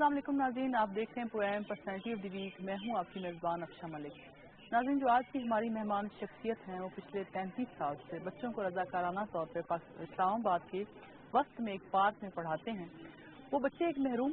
अस्सलाम वालेकुम नाज़रीन, आप देख रहे हैं program personality of the week. मैं हूं आपकी मेज़बान अफशा मलिक। नाज़रीन, जो आज की हमारी मेहमान शख्सियत हैं वो पिछले 33 साल से बच्चों को रज़ाकाराना तौर पर इस्लामाबाद के वक्त में एक पार्क में पढ़ाते हैं। वो बच्चे एक महरूम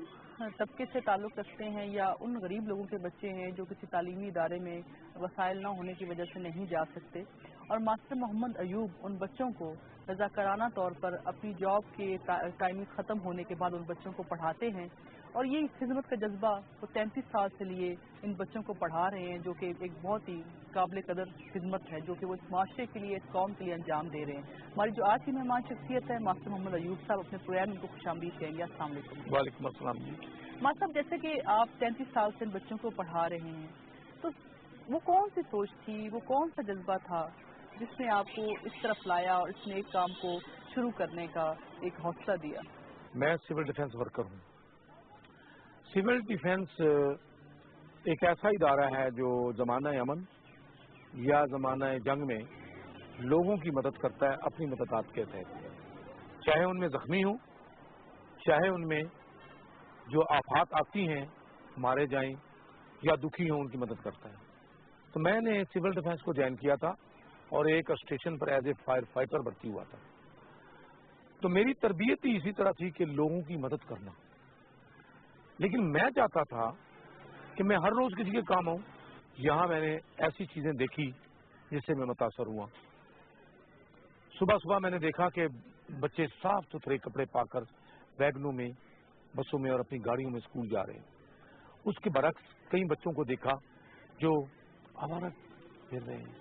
तबके से ताल्लुक़ रखते हैं या उन गरीब लोगों के बच्चे हैं जो किसी तालीमी इदारे में वसाइल न होने की वजह से नहीं जा सकते, और मास्टर मोहम्मद अयूब उन बच्चों को रज़ाकाराना तौर पर अपनी जॉब के टाइमिंग ख़त्म होने के बाद उन बच्चों को पढ़ाते हैं। और ये खिदमत का जज्बा वो 33 साल से लिए इन बच्चों को पढ़ा रहे हैं, जो कि एक बहुत ही काबिल कदर खिदमत है जो कि वो इस माशरे के लिए, इस कौम के लिए अंजाम दे रहे हैं। हमारी जो आज की मेहमान शख्सियत है मास्टर मोहम्मद अयूब साहब, अपने प्रोग्राम में उनको खुशामदीद कहेंगे। अस्सलाम वालेकुम। वालेकुम अस्सलाम। मास्टर साहब, जैसे कि आप 33 साल से इन बच्चों को पढ़ा रहे हैं, तो वो कौन सी सोच थी, वो कौन सा जज्बा था जिसने आपको इस तरफ लाया और इसने एक काम को शुरू करने का एक हौसला दिया? मैं सिविल डिफेंस वर्कर हूँ। सिविल डिफेंस एक ऐसा इदारा है जो ज़माना अमन या ज़माना जंग में लोगों की मदद करता है अपनी मददात के तहत, चाहे उनमें जख्मी हो, चाहे उनमें जो आफात आती हैं मारे जाएं या दुखी हों, उनकी मदद करता है। तो मैंने सिविल डिफेंस को ज्वाइन किया था और एक स्टेशन पर एज ए फायर फाइटर भर्ती हुआ था। तो मेरी तरबियत ही इसी तरह थी कि लोगों की मदद करना, लेकिन मैं चाहता था कि मैं हर रोज किसी के काम आऊं। यहां मैंने ऐसी चीजें देखी जिससे मैं मुतासर हुआ। सुबह सुबह मैंने देखा कि बच्चे साफ सुथरे कपड़े पाकर वैगनों में, बसों में और अपनी गाड़ियों में स्कूल जा रहे हैं। उसके बरक्स कई बच्चों को देखा जो आवारा फिर रहे हैं,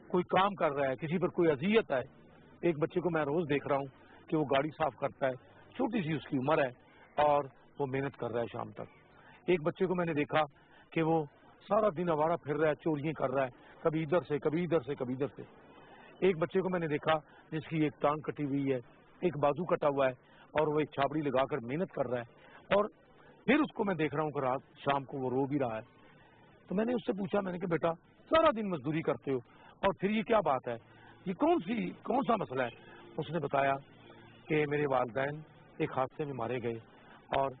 कोई काम कर रहा है, किसी पर कोई अजियत है। एक बच्चे को मैं रोज देख रहा हूँ कि वो गाड़ी साफ करता है, छोटी सी उसकी उम्र है और वो मेहनत कर रहा है शाम तक। एक बच्चे को मैंने देखा कि वो सारा दिन आवारा फिर रहा है, चोरियां कर रहा है, कभी इधर से कभी इधर से कभी इधर से। एक बच्चे को मैंने देखा जिसकी एक टांग कटी हुई है, एक बाजू कटा हुआ है और वो एक छाबड़ी लगाकर मेहनत कर रहा है। और फिर उसको मैं देख रहा हूँ कि रात शाम को वो रो भी रहा है। तो मैंने उससे पूछा, मैंने कहा बेटा सारा दिन मजदूरी करते हो और फिर ये क्या बात है, ये कौन सा मसला है? उसने बताया कि मेरे वालिदैन एक हादसे में मारे गए और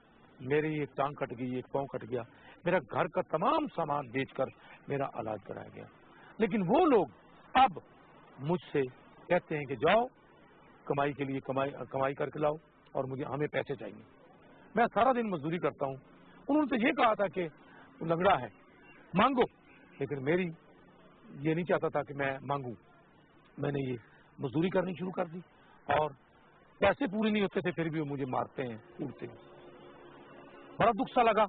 मेरी एक टांग कट गई, एक पाँव कट गया, मेरा घर का तमाम सामान बेचकर मेरा इलाज कराया गया। लेकिन वो लोग अब मुझसे कहते हैं कि जाओ कमाई के लिए कमाई करके लाओ और हमें पैसे चाहिए। मैं सारा दिन मजदूरी करता हूँ। उन्होंने तो ये कहा था कि लंगड़ा है मांगो, लेकिन मेरी ये नहीं चाहता था कि मैं मांगू। मैंने ये मजदूरी करनी शुरू कर दी और पैसे पूरे नहीं होते थे, फिर भी वो मुझे मारते हैं, कूटते हैं। बड़ा दुख सा लगा।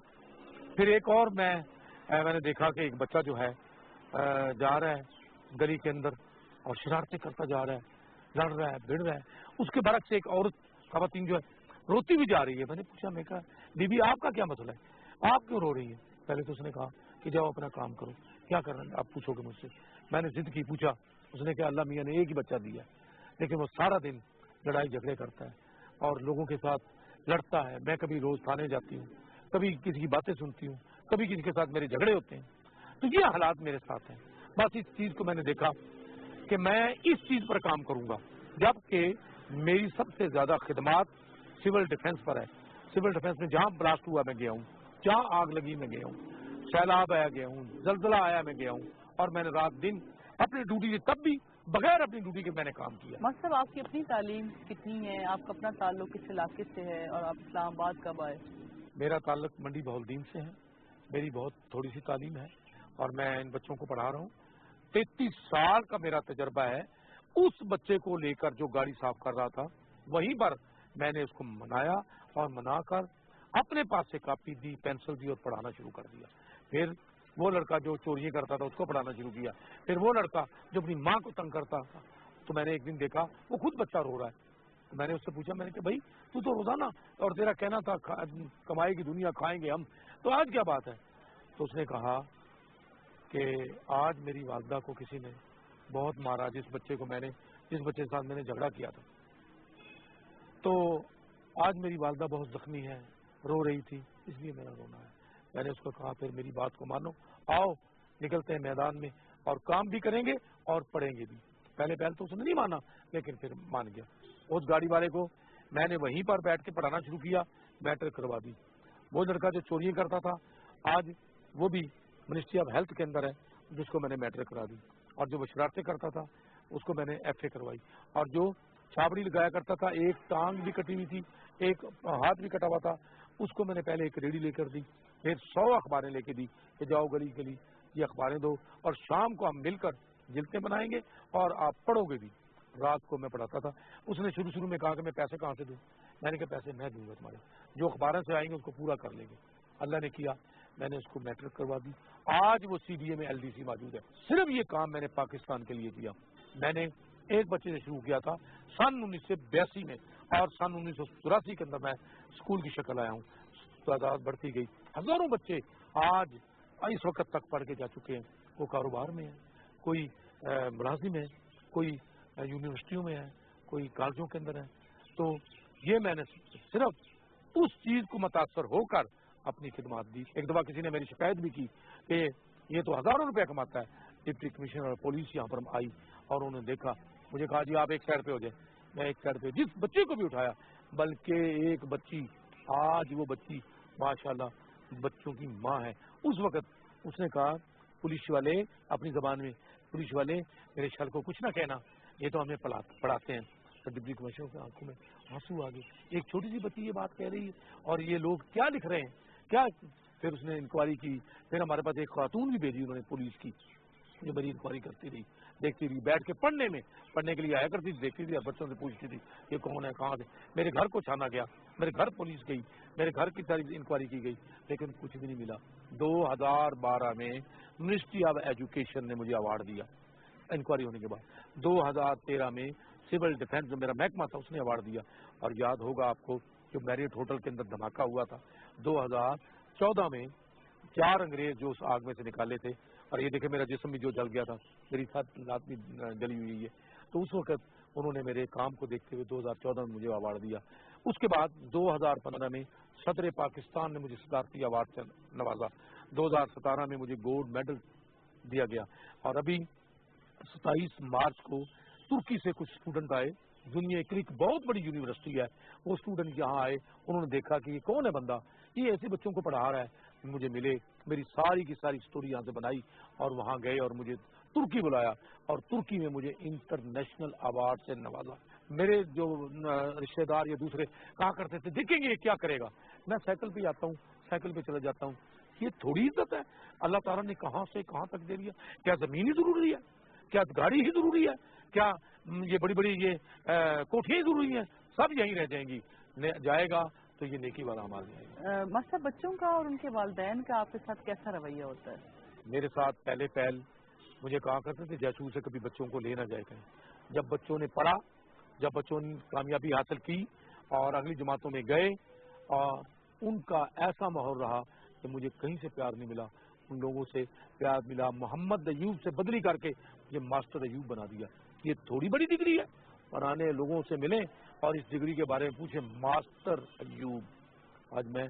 फिर एक और मैंने देखा कि एक बच्चा जो है जा रहा है गली के अंदर और शरारतें करता जा रहा है, लड़ रहा है, भिड़ रहा है। उसके बरक से एक औरत खवातीन जो है रोती भी जा रही है। मैंने पूछा, मैं कहा बीबी आपका क्या मसला है, आप क्यों रो रही है? पहले तो उसने कहा कि जाओ अपना काम करो, क्या करना है आप पूछोगे मुझसे। मैंने जिद की, पूछा। उसने कहा अल्लाह मियाँ ने एक ही बच्चा दिया, लेकिन वो सारा दिन लड़ाई झगड़े करता है और लोगों के साथ लड़ता है। मैं कभी रोज थाने जाती हूँ, कभी किसी की बातें सुनती हूँ, कभी किसी के साथ मेरे झगड़े होते हैं। तो ये हालात मेरे साथ हैं। बस इस चीज को मैंने देखा कि मैं इस चीज पर काम करूंगा, जबकि मेरी सबसे ज्यादा खिदमत सिविल डिफेंस पर है। सिविल डिफेंस में जहां ब्लास्ट हुआ मैं गया हूँ, जहां आग लगी मैं गया हूँ, सैलाब आया गया हूँ, जलजला आया मैं गया हूँ, और मैंने रात दिन अपनी ड्यूटी से, तब भी बगैर अपनी ड्यूटी के मैंने काम किया। मतलब आपकी अपनी तालीम कितनी है, आपका अपना ताल्लुक किस इलाके से है और आप इस्लामाबाद कब आए? मेरा ताल्लुक मंडी बहाउद्दीन से है। मेरी बहुत थोड़ी सी तालीम है और मैं इन बच्चों को पढ़ा रहा हूँ। 33 साल का मेरा तजर्बा है। उस बच्चे को लेकर जो गाड़ी साफ कर रहा था, वहीं पर मैंने उसको मनाया और मनाकर अपने पास से कापी दी, पेंसिल दी और पढ़ाना शुरू कर दिया। फिर वो लड़का जो चोरियां करता था उसको पढ़ाना शुरू किया। फिर वो लड़का जो अपनी माँ को तंग करता था, तो मैंने एक दिन देखा वो खुद बच्चा रो रहा है। तो मैंने उससे पूछा, मैंने कहा भाई तू तो रोजाना, और तेरा कहना था कमाई की दुनिया खाएंगे हम, तो आज क्या बात है? तो उसने कहा कि आज मेरी वालदा को किसी ने बहुत मारा, जिस बच्चे के साथ मैंने झगड़ा किया था। तो आज मेरी वालदा बहुत जख्मी है, रो रही थी, इसलिए मेरा रोना है। मैंने उसको कहा फिर मेरी बात को मानो, आओ निकलते हैं मैदान में और काम भी करेंगे और पढ़ेंगे भी। पहले तो उसने नहीं माना, लेकिन फिर मान गया। उस गाड़ी वाले को मैंने वहीं पर बैठ के पढ़ाना शुरू किया, मैट्रिक करवा दी وہ لڑکا جو چوریاں کرتا تھا آج وہ بھی منسٹری آف ہیلتھ کے اندر ہے، جس کو میں نے میٹرک کرا دی، اور جو وہ شرارتیں کرتا تھا اس کو میں نے ایف اے کروائی، اور جو چھابڑی لگایا کرتا تھا، ایک ٹانگ بھی کٹی ہوئی تھی، ایک ہاتھ بھی کٹا ہوا تھا، اس کو میں نے پہلے ایک ریڈی لے کر دی، پھر 100 اخباریں لے کے دی کہ جاؤ گلی گلی یہ اخباریں دو، اور شام کو ہم مل کر جلدیں بنائیں گے اور آپ پڑھو گے بھی۔ رات کو میں پڑھاتا تھا۔ اس نے شروع میں کہا کہ میں پیسے کہاں سے دوں؟ میں نے کہا پیسے میں دوں گا تمہارے، جو اخباریں سے آئیں گے اس کو پورا کر لیں گے۔ اللہ نے کیا، میں نے اس کو میٹرک کروا دی، آج وہ سی ڈی اے میں ایل ڈی سی موجود ہے۔ صرف یہ کام میں نے پاکستان کے لیے کیا۔ میں نے ایک بچے سے شروع کیا تھا سن 1982 میں، اور سن 1984 کے اندر میں اسکول کی شکل آیا ہوں، تعداد بڑھتی گئی، ہزاروں بچے آج اس وقت تک پڑھ کے جا چکے ہیں۔ وہ کاروبار میں ہے، کوئی ملازم ہے، کوئی یونیورسٹیوں میں ہے، کوئی کالجوں کے اندر ہے۔ تو یہ میں نے صرف اس چیز کو متاثر ہو کر اپنی خدمات دی۔ ایک دفعہ کسی نے میری شکایت بھی کی کہ یہ تو ہزاروں روپے کماتا ہے۔ ڈپٹی کمشنر اور پولیس یہاں پر آئی اور انہوں نے دیکھا، مجھے کہا جی آپ ایک سائڈ پہ ہو جائے۔ میں ایک سائڈ پہ جس بچے کو بھی اٹھایا، بلکہ ایک بچی، آج وہ بچی ماشاءاللہ بچوں کی ماں ہے۔ اس وقت اس نے کہا پولیس والے، اپنی زبان میں، پولیس والے میرے شر کو کچھ نہ کہنا، یہ تو ہمیں پڑھاتے ہیں۔ تو ڈپٹی کمشنر کی آنکھوں میں آنسو آ گئے، ایک چھوٹی سی بچی یہ بات کہہ رہی ہے اور یہ لوگ کیا لکھ رہے ہیں کیا؟ پھر اس نے انکوائری کی، پھر ہمارے پاس ایک خاتون بھی بھیجی انہوں نے پولیس کی، جو میری انکوائری کرتی رہی، دیکھتی رہی، بیٹھ کے پڑھنے کے لیے آیا کرتی تھی، دیکھتی تھی اور بچوں سے پوچھتی تھی یہ کون ہے، کہاں سے۔ میرے گھر کو چھانا گیا، میرے گھر پولیس گئی، میرے گھر کی ساری انکوائری کی گئی، لیکن کچھ بھی نہیں ملا۔ 2012 میں منسٹری آف ایجوکیشن نے مجھے ایوارڈ دیا انکوائری ہونے کے بعد۔ 2013 میں سول ڈیفینس جو میرا محکمہ تھا اس نے ایوارڈ دیا۔ اور یاد ہوگا آپ کو جو میریٹ ہوٹل کے اندر دھماکہ ہوا تھا 2014 میں، 4 انگریز جو اس آگ میں سے نکالے تھے، اور یہ دیکھیں میرا جسم بھی جو جل گیا تھا، میری لات بھی جلی ہوئی ہے۔ تو اس وقت انہوں نے میرے کام کو دیکھتے ہوئے 2014 میں مجھے ایوارڈ دیا۔ اس کے بعد 2015 میں صدر پاکستان نے مجھے صدارتی ایوارڈ سے نوازا۔ 2017 میں مجھے گولڈ میڈل دیا گیا، اور ابھی 27 مارچ کو ترکی سے کچھ اسٹوڈنٹ آئے، دنیا کی ایک بہت بڑی یونیورسٹی ہے، وہ اسٹوڈنٹ یہاں آئے، انہوں نے دیکھا کہ یہ کون ہے بندہ، یہ ایسے بچوں کو پڑھا رہا ہے، مجھے ملے، میری ساری کی ساری سٹوری یہاں سے بنائی، اور وہاں گئے اور مجھے ترکی بلایا، اور ترکی میں مجھے انٹرنیشنل ایوارڈ سے نوازا۔ میرے جو رشتہ دار یا دوسرے کہا کرتے تھے دیکھیں گے یہ کیا کرے گا، میں سائیکل پہ آتا ہوں، سائیکل پہ چلا جاتا ہوں، یہ تھوڑی عزت ہے، اللہ تعالیٰ نے کہاں سے کہاں تک دے دیا۔ کیا زمین ہی ضروری ہے؟ کیا گاڑی ہی ضروری ہے؟ کیا یہ بڑی بڑی یہ کوٹھیاں ہی ضروری ہیں؟ سب یہیں رہ جائیں گی، جائے گا تو یہ نیکی والا عمل جائے گا۔ ماسٹر بچوں کا اور ان کے والدین کا آپ کے ساتھ کیسا رویہ ہوتا ہے؟ میرے ساتھ پہل مجھے کہا کرتے تھے جاسوس سے کبھی بچوں کو لے نہ جائے کریں۔ جب بچوں نے پڑھا، جب بچوں نے کامیابی حاصل کی اور اگلی جماعتوں میں گئے، اور ان کا ایسا ماحول رہا کہ مجھے کہیں سے پیار نہیں ملا، ان لوگوں سے پیار ملا۔ محمد ایوب سے بدلی کر کے یہ ماسٹر ایوب بنا دیا۔ یہ تھوڑی بڑی ڈگری ہے، پرانے لوگوں سے ملیں اور اس ڈگری کے بارے میں پوچھیں، ماسٹر ایوب۔ آج میں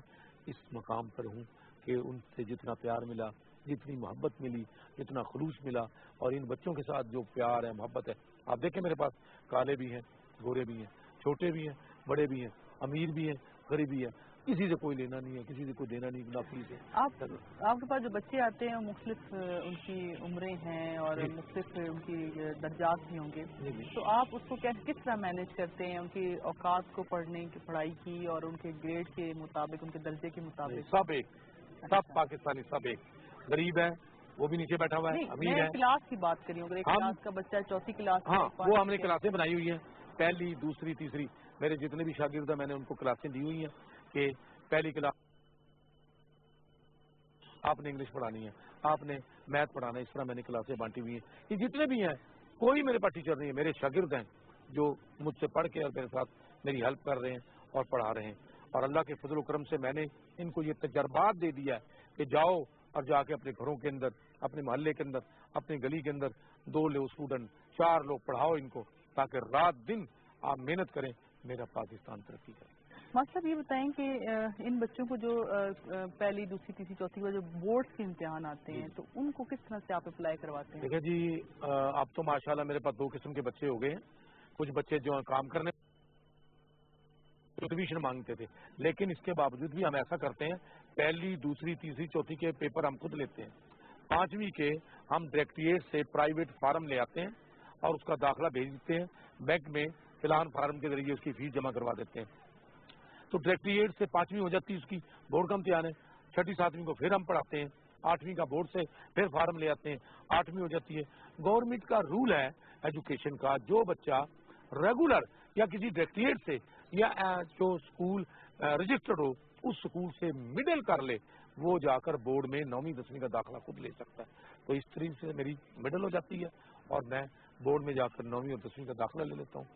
اس مقام پر ہوں کہ ان سے جتنا پیار ملا، جتنی محبت ملی، جتنا خلوص ملا، اور ان بچوں کے ساتھ جو پیار ہے، محبت ہے، آپ دیکھیں میرے پاس کالے بھی ہیں، گورے بھی ہیں، چھوٹے بھی ہیں، بڑے بھی ہیں، امیر بھی ہیں، غریب بھی ہیں، کسی سے کوئی لینا نہیں ہے، کسی سے کوئی دینا نہیں، نہ پولیس ہے۔ آپ کے پاس جو بچے آتے ہیں مختلف ان کی عمریں ہیں اور مختلف ان کی درجات بھی ہوں گے، تو آپ اس کو کس طرح مینیج کرتے ہیں، ان کی اوقات کو پڑھنے کی، پڑھائی کی، اور ان کے گریڈ کے مطابق، ان کے درجے کے مطابق؟ سب ایک، سب پاکستانی سب ایک، غریب ہے وہ بھی نیچے بیٹھا ہوا ہے، امیر ہے۔ کلاس کی بات کری ہوں، اگر ایک کلاس کا بچہ 4th کلاس، ہاں وہ ہم نے کلاسیں بنائی ہوئی ہیں، پہلی، دوسری، تیسری۔ میرے جتنے بھی شاگرد ہیں میں نے ان کو کلاسیں دی ہوئی ہیں کہ پہلی کلاس آپ نے انگلش پڑھانی ہے، آپ نے میتھ پڑھانا ہے، اس طرح میں نے کلاسیں بانٹی ہوئی ہیں۔ یہ جتنے بھی ہیں، کوئی میرے پاس ٹیچر نہیں ہے، میرے شاگرد ہیں جو مجھ سے پڑھ کے اور میرے ساتھ میری ہیلپ کر رہے ہیں اور پڑھا رہے ہیں۔ اور اللہ کے فضل و کرم سے میں نے ان کو یہ تجربات دے دیا ہے کہ جاؤ اور جا کے اپنے گھروں کے اندر، اپنے محلے کے اندر، اپنی گلی کے اندر 2 لو اسٹوڈنٹ، 4 لوگ پڑھاؤ ان کو، تاکہ رات دن آپ محنت کریں، میرا پاکستان ترقی کرے۔ مطلب یہ بتائیں کہ ان بچوں کو جو پہلی، دوسری، تیسری، چوتھی جو بورڈز کے امتحان آتے ہیں، تو ان کو کس طرح سے آپ اپلائی کرواتے ہیں؟ دیکھیں جی، اب تو ماشاءاللہ میرے پاس 2 قسم کے بچے ہو گئے ہیں۔ کچھ بچے جو کام کرنے कंट्रीब्यूशन मांगते थे, लेकिन इसके बावजूद भी हम ऐसा करते हैं, पहली, दूसरी, तीसरी, चौथी के पेपर हम खुद लेते हैं। 5वीं के हम डायरेक्टरेट से प्राइवेट फार्म ले आते हैं और उसका दाखिला भेज देते हैं बैंक में, फिलहाल फार्म के जरिए उसकी फीस जमा करवा देते हैं। तो डायरेक्टरेट से 5वीं हो जाती है, उसकी बोर्ड का इम्तिहान है। 6ठी 7वीं को फिर हम पढ़ाते हैं, 8वीं का बोर्ड से फिर फार्म ले आते हैं, 8वीं हो जाती है। गवर्नमेंट का रूल है एजुकेशन का, जो बच्चा रेगुलर या किसी डायरेक्टरेट से या जो स्कूल रजिस्टर्ड हो उस स्कूल से मिडिल कर ले, वो जाकर बोर्ड में 9वीं 10वीं का दाखिला खुद ले सकता है। तो इस तरीके से मेरी मिडिल हो जाती है और मैं बोर्ड में जाकर 9वीं और 10वीं का दाखिला ले लेता हूँ।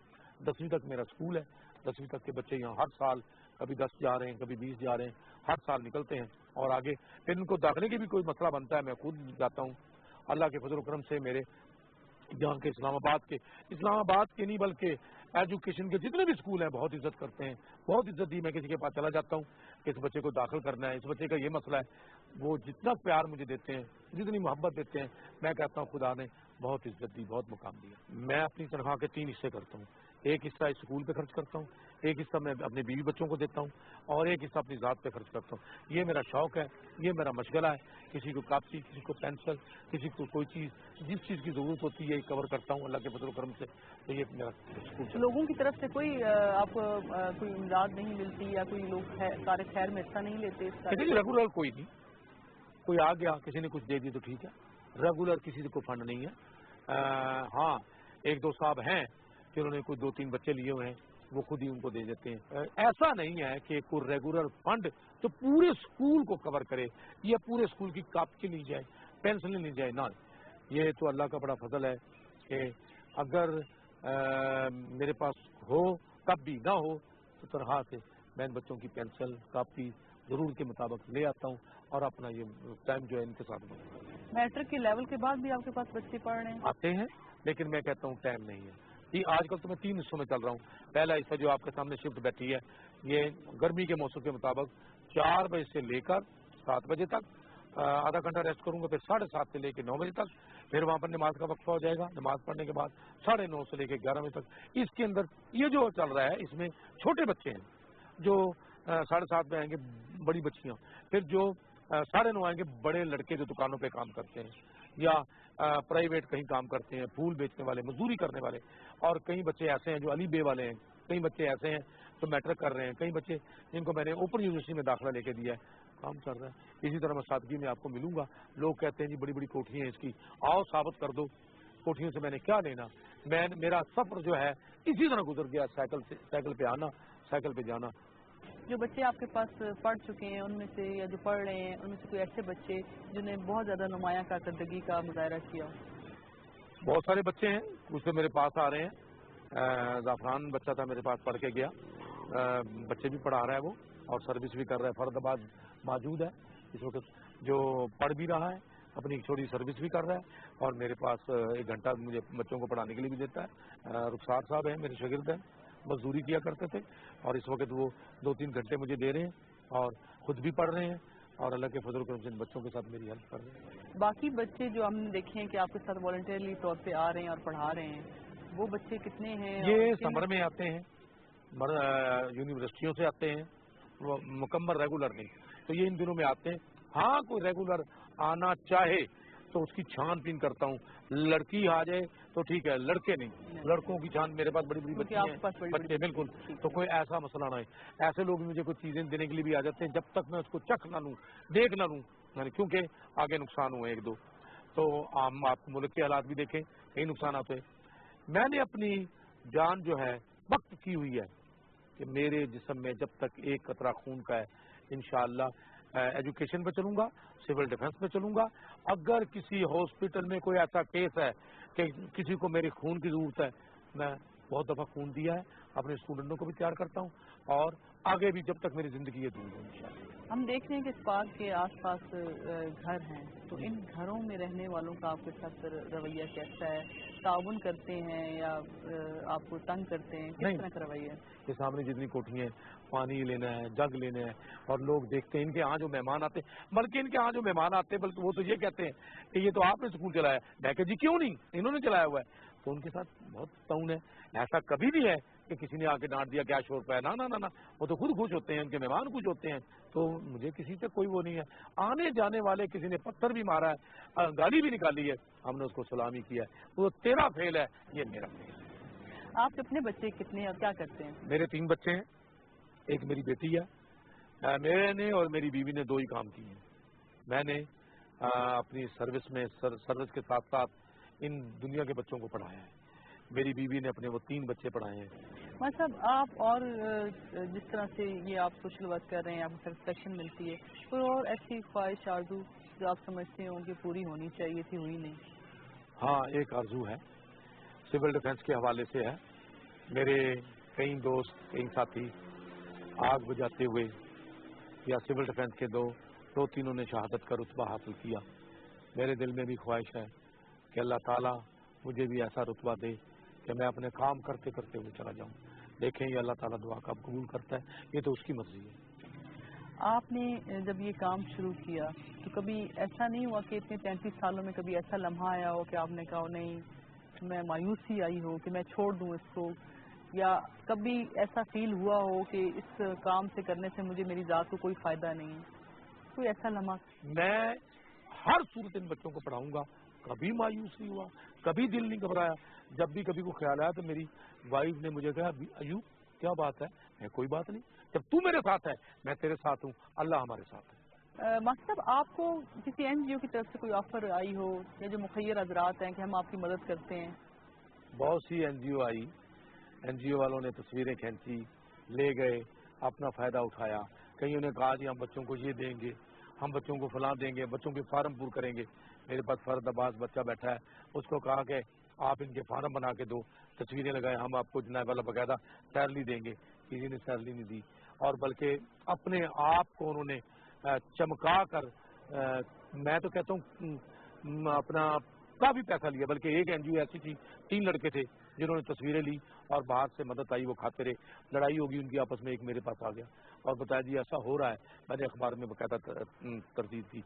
10वीं तक मेरा स्कूल है, 10वीं तक के बच्चे यहाँ हर साल कभी 10 जा रहे हैं, कभी 20 जा रहे हैं, हर साल निकलते हैं और आगे फिर इनको दाखिले की भी कोई मसला बनता है, मैं खुद जाता हूँ। अल्लाह के फजल करम से मेरे यहाँ के इस्लामाबाद के नहीं बल्कि एजुकेशन के जितने भी स्कूल हैं बहुत इज्जत करते हैं, बहुत इज्जत दी। मैं किसी के पास चला जाता हूँ कि इस बच्चे को दाखिल करना है, इस बच्चे का ये मसला है, वो जितना प्यार मुझे देते हैं, जितनी मोहब्बत देते हैं, मैं कहता हूँ खुदा ने बहुत इज्जत दी, बहुत मुकाम दिया। मैं अपनी तनख्वाह के 3 हिस्से करता हूँ, एक हिस्सा इस स्कूल पे खर्च करता हूँ, एक हिस्सा मैं अपने बीवी बच्चों को देता हूँ और एक हिस्सा अपनी ज़ात पे खर्च करता हूँ। ये मेरा शौक है, ये मेरा मशगला है। किसी को कापी, किसी को पेंसिल, किसी को कोई चीज़, जिस चीज़ की ज़रूरत होती है कवर करता हूँ अल्लाह के फजल करम से। तो ये मेरा स्कूल। लोगों की तरफ से कोई आपको कोई इमदाद नहीं मिलती या कोई लोग कार्य खैर में हिस्सा नहीं लेते? रेगुलर कोई नहीं, कोई आ गया किसी ने कुछ दे दी तो ठीक है, रेगुलर किसी को फंड नहीं है। हाँ, 1-2 साहब हैं जिन्होंने कोई 2-3 बच्चे लिए हुए हैं, वो खुद ही उनको दे देते हैं। ऐसा नहीं है कि कोई रेगुलर फंड तो पूरे स्कूल को कवर करे या पूरे स्कूल की कापी ली जाए, पेंसिल ली जाए ना। ये तो अल्लाह का बड़ा फजल है कि अगर मेरे पास हो तब भी ना हो तो तरह से मैं इन बच्चों की पेंसिल कापी जरूरत के मुताबिक ले आता हूँ और अपना ये टाइम जो है इनके साथ मैट्रिक के लेवल के बाद भी आपके पास बच्चे पढ़ रहे हैं? आते हैं, लेकिन मैं कहता हूँ टाइम नहीं है। आजकल तो मैं 3 हिस्सों में चल रहा हूँ। पहला हिस्सा जो आपके सामने शिफ्ट बैठी है, ये गर्मी के मौसम के मुताबिक 4 बजे से लेकर 7 बजे तक आधा घंटा रेस्ट करूंगा, फिर 7:30 से लेकर 9 बजे तक, फिर वहाँ पर नमाज का वक्फा हो जाएगा, नमाज पढ़ने के बाद 9:30 से लेकर 11 बजे तक। इसके अंदर ये जो चल रहा है इसमें छोटे बच्चे हैं जो 7:30 में आएंगे, बड़ी बच्चियाँ, फिर जो 9:30 आएंगे बड़े लड़के जो दुकानों पे काम करते हैं या प्राइवेट कहीं काम करते हैं, फूल बेचने वाले, मजदूरी करने वाले, और कई बच्चे ऐसे हैं जो अली बे वाले हैं, कई बच्चे ऐसे हैं जो मैट्रिक कर रहे हैं, कई बच्चे जिनको मैंने ओपन यूनिवर्सिटी में दाखिला लेके दिया है, काम चल रहा है। इसी तरह मैं सादगी में आपको मिलूंगा। लोग कहते हैं जी बड़ी बड़ी कोठियाँ हैं इसकी, आओ साबित कर दो कोठियों से मैंने क्या लेना। मेरा सफर जो है इसी तरह गुजर गया, साइकिल पे आना, साइकिल पे जाना। जो बच्चे आपके पास पढ़ चुके हैं उनमें से या जो पढ़ रहे हैं उनमें से कोई ऐसे बच्चे जिन्हें बहुत ज़्यादा नुमायां कारकर्दगी का मुजाहरा किया? बहुत सारे बच्चे हैं, कुछ तो मेरे पास आ रहे हैं। जाफरान बच्चा था मेरे पास, पढ़ के गया, बच्चे भी पढ़ा रहा है वो और सर्विस भी कर रहा है। फरीदाबाद मौजूद है इस वक्त, जो पढ़ भी रहा है, अपनी छोटी सर्विस भी कर रहा है और मेरे पास 1 घंटा मुझे बच्चों को पढ़ाने के लिए भी देता है। रुखसार साहब हैं, मेरे शागिर्द हैं, मजदूरी किया करते थे और इस वक्त वो 2-3 घंटे मुझे दे रहे हैं और खुद भी पढ़ रहे हैं और अल्लाह के फजल करम से इन बच्चों के साथ मेरी हेल्प कर रहे हैं। बाकी बच्चे जो हमने देखे हैं कि आपके साथ वॉलंटियरली तौर पे आ रहे हैं और पढ़ा रहे हैं, वो बच्चे कितने हैं? ये समर में आते हैं, यूनिवर्सिटियों से आते हैं, वो मुकम्मल रेगुलर नहीं, तो ये इन दिनों में आते हैं। हाँ, कोई रेगुलर आना चाहे तो उसकी छानबीन करता हूँ, लड़की आ जाए तो ठीक है, लड़के नहीं, लड़कों की छान। मेरे पास बड़ी बड़ी बच्चे हैं, बच्चे बिल्कुल, तो कोई ऐसा मसला ना है। ऐसे लोग मुझे कुछ चीजें देने के लिए भी आ जाते हैं, जब तक मैं उसको चख ना लूँ, देख ना लूँ, यानी क्योंकि आगे नुकसान हुए 1-2, तो आप मुल्क के हालात भी देखें, कई नुकसान आते हैं। मैंने अपनी जान जो है वक्त की हुई है कि मेरे जिस्म में जब तक एक कतरा खून का है, इंशाअल्लाह एजुकेशन पे चलूंगा, सिविल डिफेंस पे चलूंगा। अगर किसी हॉस्पिटल में कोई ऐसा केस है कि किसी को मेरे खून की जरूरत है, मैं बहुत दफा खून दिया है, अपने स्टूडेंटों को भी तैयार करता हूँ और आगे भी जब तक मेरी जिंदगी है दूंगा इंशाअल्लाह। हम देख रहे हैं कि इस पार्क के आसपास घर हैं, तो इन घरों में रहने वालों का आपके साथ रवैया कैसा है? ताउन करते हैं या आपको तंग करते हैं? किस तरह का रवैया है? ये सामने जितनी कोठियाँ, पानी लेना है, जग लेना है, और लोग देखते हैं इनके यहाँ जो मेहमान आते हैं, बल्कि इनके यहाँ जो मेहमान आते हैं बल्कि वो तो ये कहते हैं कि ये तो आपने स्कूल चलाया। मैं कह जी क्यों नहीं, इन्होंने चलाया हुआ है। तो उनके साथ बहुत ताउन है। ऐसा कभी भी है کہ کسی نے آ کے ڈانٹ دیا کیا شور پہ ہے. نہ وہ تو خود خوش ہوتے ہیں, ان کے مہمان خوش ہوتے ہیں. تو مجھے کسی سے کوئی وہ نہیں ہے. آنے جانے والے کسی نے پتھر بھی مارا ہے, گالی بھی نکالی ہے, ہم نے اس کو سلامی کیا ہے. وہ تیرا فیل ہے, یہ میرا فیل ہے. آپ اپنے بچے کتنے اور کیا کرتے ہیں؟ میرے 3 بچے ہیں, ایک میری بیٹی ہے. میرے نے اور میری بیوی نے 2 ہی کام کیے ہیں. میں نے اپنی سروس کے ساتھ ساتھ ان دنیا کے بچوں کو پڑھایا ہے. میری بیوی نے اپنے وہ 3 بچے پڑھائے ہیں. مطلب آپ اور جس طرح سے یہ آپ سوشل ورک کر رہے ہیں, آپ کو سیٹسفیکشن ملتی ہے, کوئی اور ایسی خواہش آرزو جو آپ سمجھتے ہوں کہ پوری ہونی چاہیے تھی, ہوئی نہیں؟ ہاں, ایک آرزو ہے, سول ڈیفنس کے حوالے سے ہے. میرے کئی دوست, کئی ساتھی آگ بجھاتے ہوئے یا سول ڈیفنس کے دو تینوں نے شہادت کا رتبہ حاصل کیا. میرے دل میں بھی خواہش ہے کہ اللہ تعالیٰ مجھے بھی ایسا رتبہ دے کہ میں اپنے کام کرتے کرتے ہوئے چلا جاؤں. دیکھیں یہ اللہ تعالیٰ دعا کب قبول کرتا ہے, یہ تو اس کی مرضی ہے. آپ نے جب یہ کام شروع کیا تو کبھی ایسا نہیں ہوا کہ اتنے 33 سالوں میں کبھی ایسا لمحہ آیا ہو کہ آپ نے کہا نہیں, میں مایوسی آئی ہو کہ میں چھوڑ دوں اس کو, یا کبھی ایسا فیل ہوا ہو کہ اس کام سے کرنے سے مجھے میری ذات کو کوئی فائدہ نہیں ہے, کوئی ایسا لمحہ؟ میں ہر صورت ان بچوں کو پڑھاؤں گا. کبھی مایوس نہیں ہوا, کبھی دل نہیں گھبرایا. جب بھی کبھی کو خیال آیا تو میری وائف نے مجھے کہا ایوب کیا بات ہے, میں کوئی بات نہیں, جب تو میرے ساتھ ہے میں تیرے ساتھ ہوں, اللہ ہمارے ساتھ ہے. مطلب آپ کو کسی این جی او کی طرف سے کوئی آفر آئی ہو یا جو مخیر حضرات ہیں کہ ہم آپ کی مدد کرتے ہیں؟ بہت سی این جی او آئی, این جی او والوں نے تصویریں کھینچی, لے گئے, اپنا فائدہ اٹھایا. کئیوں نے کہا جی ہم بچوں کو یہ دیں گے, ہم بچوں کو فلاں دیں گے, بچوں کے فارم پور کریں گے. میرے پاس فرد عباس بچہ بیٹھا ہے, اس کو کہا کہ آپ ان کے فارم بنا کے دو, تصویریں لگائیں, ہم آپ کو جناب والا باقاعدہ سیلری دیں گے. کسی نے سیلری نہیں دی, اور بلکہ اپنے آپ کو انہوں نے چمکا کر, میں تو کہتا ہوں اپنا کافی پیسہ لیا. بلکہ ایک این جی او ایسی تھی, 3 لڑکے تھے جنہوں نے تصویریں لی اور باہر سے مدد آئی, وہ کھاتے رہے. لڑائی ہوگی ان کی آپس میں, ایک میرے پاس آ گیا اور بتایا جی ایسا ہو رہا ہے. میں نے اخبار میں باقاعدہ تردید دی.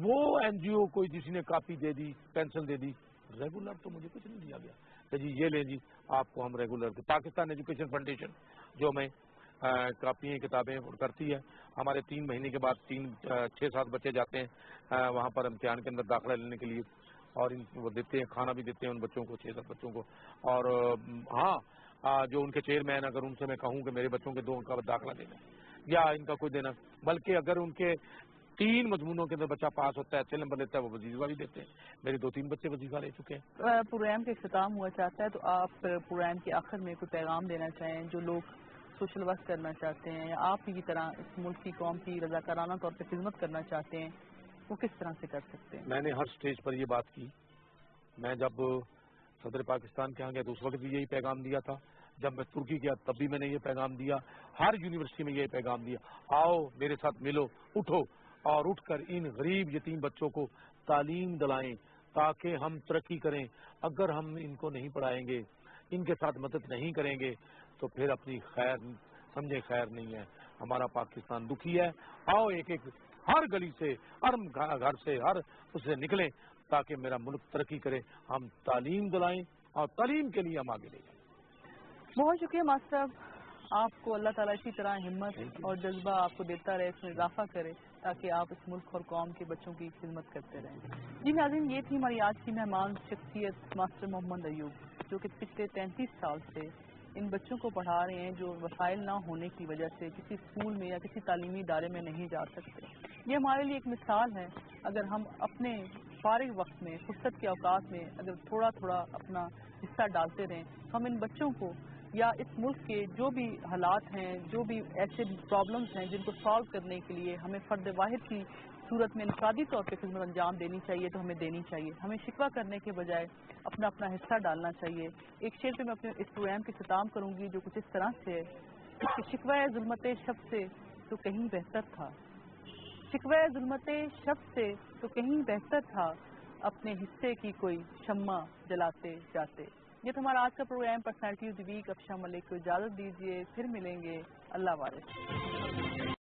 وہ این جی او کوئی کسی نے کاپی دے دی, پینسل دے دی, ریگولر تو مجھے کچھ نہیں دیا گیا کہ جی یہ لیں جی آپ کو ہم ریگولر. پاکستان ایجوکیشن فاؤنڈیشن جو میں کاپیاں کتابیں کرتی ہے, ہمارے 3 مہینے کے بعد 6-7 بچے جاتے ہیں وہاں پر امتحان کے اندر داخلہ لینے کے لیے, اور وہ دیتے ہیں, کھانا بھی دیتے ہیں ان بچوں کو, 6-7 بچوں کو. اور ہاں, جو ان کے چیئرمین, اگر ان سے میں کہوں کہ میرے بچوں کے 2 کا داخلہ دینا یا ان کا کوئی دینا, بلکہ اگر ان کے 3 مضمونوں کے اندر بچہ پاس ہوتا ہے, اچھے نمبر لیتا ہے, وہ وظیفہ بھی دیتے ہیں. میرے 2-3 بچے وظیفہ لے چکے ہیں. پروگرام کا اختتام ہوا چاہتا ہے, تو آپ پروگرام کے آخر میں کوئی پیغام دینا چاہیں جو لوگ سوشل ورک کرنا چاہتے ہیں یا آپ کی طرح اس ملک کی, قوم کی رضاکارانہ طور پہ خدمت کرنا چاہتے ہیں, وہ کس طرح سے کر سکتے ہیں؟ میں نے ہر سٹیج پر یہ بات کی. میں جب صدر پاکستان کے ہاں گیا تو اس وقت بھی یہی پیغام دیا تھا. جب میں ترکی گیا تب بھی میں نے یہ پیغام دیا. ہر یونیورسٹی میں یہ پیغام دیا, آؤ میرے ساتھ ملو, اٹھو اور اٹھ کر ان غریب یتیم بچوں کو تعلیم دلائیں تاکہ ہم ترقی کریں. اگر ہم ان کو نہیں پڑھائیں گے, ان کے ساتھ مدد نہیں کریں گے, تو پھر اپنی خیر سمجھے خیر نہیں ہے. ہمارا پاکستان دکھی ہے. آؤ ایک ایک ہر گلی سے, ہر گھر سے, ہر اس سے نکلیں تاکہ میرا ملک ترقی کرے. ہم تعلیم دلائیں اور تعلیم کے لیے ہم آگے لے جائیں. بہت شکریہ ماسٹر صاحب, آپ کو اللہ تعالیٰ اسی طرح ہمت اور جذبہ آپ کو دیتا رہے, اس میں اضافہ کرے تاکہ آپ اس ملک اور قوم کے بچوں کی خدمت کرتے رہیں. جی ناظرین, یہ تھی ہماری آج کی مہمان شخصیت ماسٹر محمد ایوب, جو کہ پچھلے 33 سال سے ان بچوں کو پڑھا رہے ہیں جو وسائل نہ ہونے کی وجہ سے کسی اسکول میں یا کسی تعلیمی ادارے میں نہیں جا سکتے. یہ ہمارے لیے ایک مثال ہے. اگر ہم اپنے فارغ وقت میں, فرصت کے اوقات میں اگر تھوڑا تھوڑا اپنا حصہ ڈالتے رہیں, ہم ان بچوں کو یا اس ملک کے جو بھی حالات ہیں, جو بھی ایسے پرابلمز ہیں جن کو سالو کرنے کے لیے ہمیں فرد واحد کی صورت میں انفرادی طور پہ خدمت انجام دینی چاہیے, تو ہمیں دینی چاہیے. ہمیں شکوہ کرنے کے بجائے اپنا اپنا حصہ ڈالنا چاہیے. ایک شعر پہ میں اپنے اس پروگرام کے اختتام کروں گی جو کچھ اس طرح سے ہے کہ شکوہ ظلمت شب سے تو کہیں بہتر تھا, شکوہ ظلمت شب سے تو کہیں بہتر تھا, اپنے حصے کی کوئی شمع جلاتے جاتے. یہ تو ہمارا آج کا programme personality of the week. Afshan Malik کو اجازت دیجیے, پھر ملیں گے. اللہ حافظ.